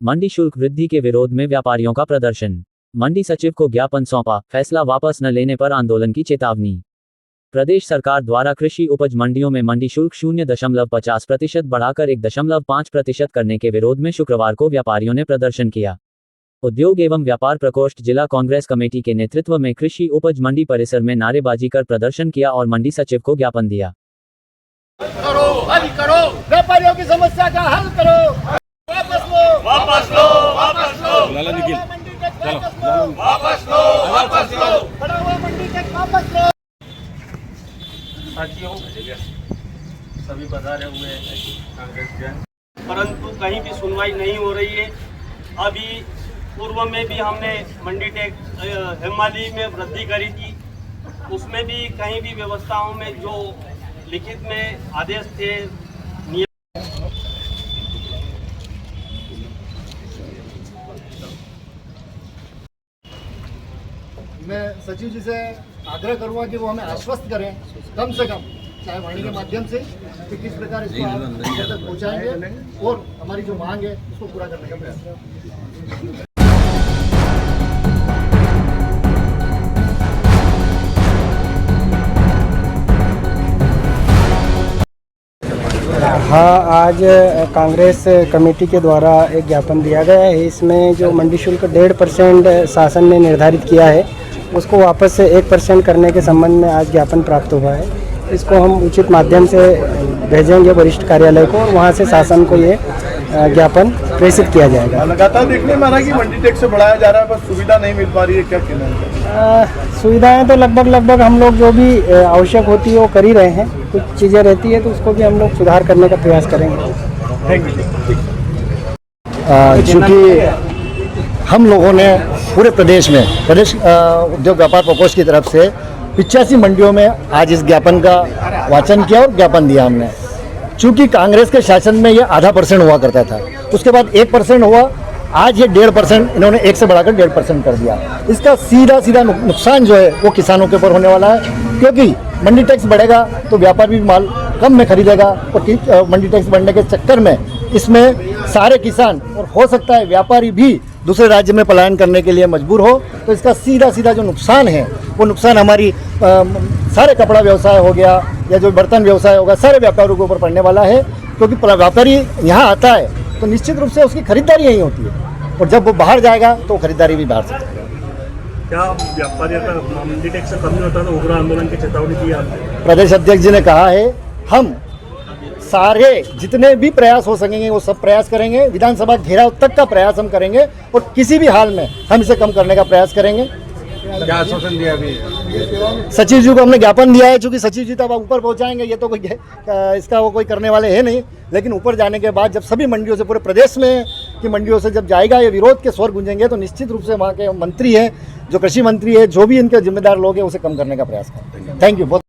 मंडी शुल्क वृद्धि के विरोध में व्यापारियों का प्रदर्शन। मंडी सचिव को ज्ञापन सौंपा, फैसला वापस न लेने पर आंदोलन की चेतावनी। प्रदेश सरकार द्वारा कृषि उपज मंडियों में मंडी शुल्क 0.50% बढ़ाकर 1.5% करने के विरोध में शुक्रवार को व्यापारियों ने प्रदर्शन किया। उद्योग एवं व्यापार प्रकोष्ठ जिला कांग्रेस कमेटी के नेतृत्व में कृषि उपज मंडी परिसर में नारेबाजी कर प्रदर्शन किया और मंडी सचिव को ज्ञापन दिया। करो, हल करो, व्यापारियों की समस्या का हल करो, वापस लो, वापस लो, वापस लो, लाला निखिल, वापस लो, वापस लो, बढ़ा हुआ मंडी टैक्स वापस लो। साथियों, सभी पधारे हुए हैं कांग्रेस जन, परंतु कहीं भी सुनवाई नहीं हो रही है। अभी पूर्व में भी हमने मंडी टैक्स हेमाली में वृद्धि करी थी, उसमें भी कहीं भी व्यवस्थाओं में जो लिखित में आदेश थे मैं सचिव जी से आग्रह करूंगा कि वो हमें आश्वस्त करें कम से कम, चाहे वाणी के माध्यम से, कि किस प्रकार इसको आप तक पहुंचाएंगे और हमारी जो मांग है उसको पूरा करने का प्रयास करें। हाँ, आज कांग्रेस कमेटी के द्वारा एक ज्ञापन दिया गया है। इसमें जो मंडी शुल्क 1.5% शासन ने निर्धारित किया है उसको वापस से 1% करने के संबंध में आज ज्ञापन प्राप्त हुआ है। इसको हम उचित माध्यम से भेजेंगे वरिष्ठ कार्यालय को और वहाँ से शासन को ये ज्ञापन प्रेषित किया जाएगा। लगातार देखने में आ रहा है कि मंडी टैक्स से बढ़ाया जा रहा है, बस सुविधा नहीं मिल पा रही है, क्या कहना है? सुविधाएं तो लगभग हम लोग जो भी आवश्यक होती है वो कर ही रहे हैं। कुछ चीज़ें रहती है तो उसको भी हम लोग सुधार करने का प्रयास करेंगे। Thank you. चूँकि हम लोगों ने पूरे प्रदेश में उद्योग व्यापार प्रकोष्ठ की तरफ से 85 मंडियों में आज इस ज्ञापन का वाचन किया और ज्ञापन दिया हमने। चूँकि कांग्रेस के शासन में ये 0.5% हुआ करता था, उसके बाद 1% हुआ, आज ये 1.5% इन्होंने 1 से बढ़ाकर 1.5% कर दिया। इसका सीधा नुकसान जो है वो किसानों के ऊपर होने वाला है, क्योंकि मंडी टैक्स बढ़ेगा तो व्यापारी भी माल कम में खरीदेगा और मंडी टैक्स बढ़ने के चक्कर में इसमें सारे किसान और हो सकता है व्यापारी भी दूसरे राज्य में पलायन करने के लिए मजबूर हो। तो इसका सीधा जो नुकसान है वो नुकसान हमारी सारे कपड़ा व्यवसाय हो गया या जो बर्तन व्यवसाय होगा, सारे व्यापारियों के ऊपर पड़ने वाला है। क्योंकि व्यापारी यहाँ आता है तो निश्चित रूप से उसकी खरीदारी यहीं होती है और जब वो बाहर जाएगा तो खरीदारी भी बाहर से करेगा। क्या व्यापारियों का मंडी टैक्स से कम नहीं होता तो उग्र आंदोलन की चेतावनी दी आपने? प्रदेश अध्यक्ष जी ने कहा है हम सारे जितने भी प्रयास हो सकेंगे वो सब प्रयास करेंगे, विधानसभा घेराव तक का प्रयास हम करेंगे और किसी भी हाल में हम इसे कम करने का प्रयास करेंगे। क्या आश्वासन दिया अभी? सचिव जी को हमने ज्ञापन दिया है। चूँकि सचिव जी तब ऊपर पहुंचाएंगे, ये तो कोई इसका वो कोई करने वाले हैं नहीं, लेकिन ऊपर जाने के बाद जब सभी मंडियों से, पूरे प्रदेश में की मंडियों से जब जाएगा ये विरोध के स्वर गूंजेंगे तो निश्चित रूप से वहाँ के मंत्री हैं, जो कृषि मंत्री है, जो भी इनके जिम्मेदार लोग हैं उसे कम करने का प्रयास करेंगे। Thank you.